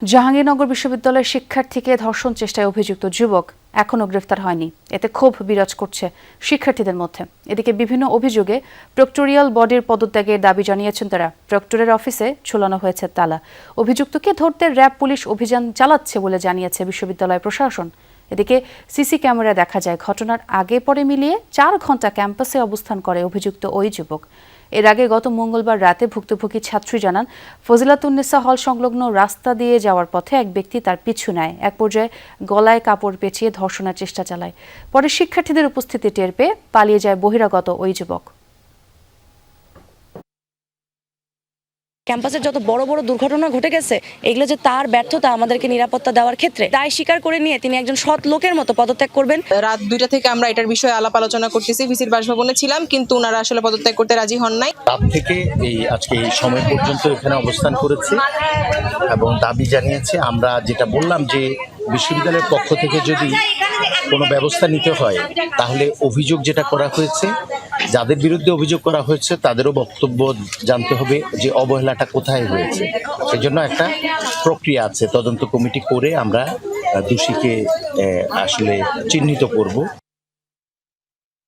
জাহাঙ্গীরনগর বিশ্ববিদ্যালয়ের শিক্ষার্থীকে ধর্ষণ চেষ্টায় অভিযুক্ত যুবক এখনও গ্রেফতার হয়নি। এতে ক্ষোভ বিরাজ করছে শিক্ষার্থীদের মধ্যে। এদিকে বিভিন্ন অভিযোগে প্রক্টোরিয়াল বডির পদত্যাগের দাবি জানিয়েছেন তারা। প্রক্টরের অফিসে ঝোলানো হয়েছে তালা। অভিযুক্তকে ধরতে র্যাব পুলিশ অভিযান চালাচ্ছে বলে জানিয়েছে বিশ্ববিদ্যালয় প্রশাসন। এদিকে সিসি ক্যামেরায় দেখা যায় ঘটনার আগে পরে মিলিয়ে 4 ঘন্টা ক্যাম্পাসে অবস্থান করে অভিযুক্ত ওই যুবক। এর আগে গত মঙ্গলবার রাতে ভুক্তভোগী ছাত্রী জানান, ফজিলাতুন্নেসা হল সংলগ্ন রাস্তা দিয়ে যাওয়ার পথে এক ব্যক্তি তার পিছু নেয়। এক পর্যায়ে গলায় কাপড় পেঁচিয়ে ধর্ষণের চেষ্টা চালায়। পরে শিক্ষার্থীদের উপস্থিতি টের পেয়ে পালিয়ে যায় বহিরাগত ওই যুবক। ক্যাম্পাসের যত বড় বড় দুর্ঘটনা ঘটে গেছে, এগুলো যে তার ব্যর্থতা আমাদেরকে নিরাপত্তা দেওয়ার ক্ষেত্রে দায় স্বীকার করে নিয়ে তিনি একজন সৎ লোকের মতো পদত্যাগ করবেন। রাত 2টা থেকে আমরা এটার বিষয়ে আলাপ আলোচনা করতেছি। ভিসির বাসভবনে ছিলাম, কিন্তু ওনারা আসলে পদত্যাগ করতে রাজি হন নাই। রাত থেকে আজকে এই সময় পর্যন্ত এখানে অবস্থান করেছি এবং দাবি জানিয়েছে। আমরা যেটা বললাম যে বিশ্ববিদ্যালয়ের পক্ষ থেকে যদি কোনো ব্যবস্থা নিতে হয়, তাহলে অভিযোগ যেটা করা হয়েছে, যাদের বিরুদ্ধে অভিযোগ করা হয়েছে তাদেরও বক্তব্য জানতে হবে যে অবহেলাটা কোথায় হয়েছে। সেই জন্য একটা প্রক্রিয়া আছে, তদন্ত কমিটি করে আমরা দোষীকে আসলে চিহ্নিত করব।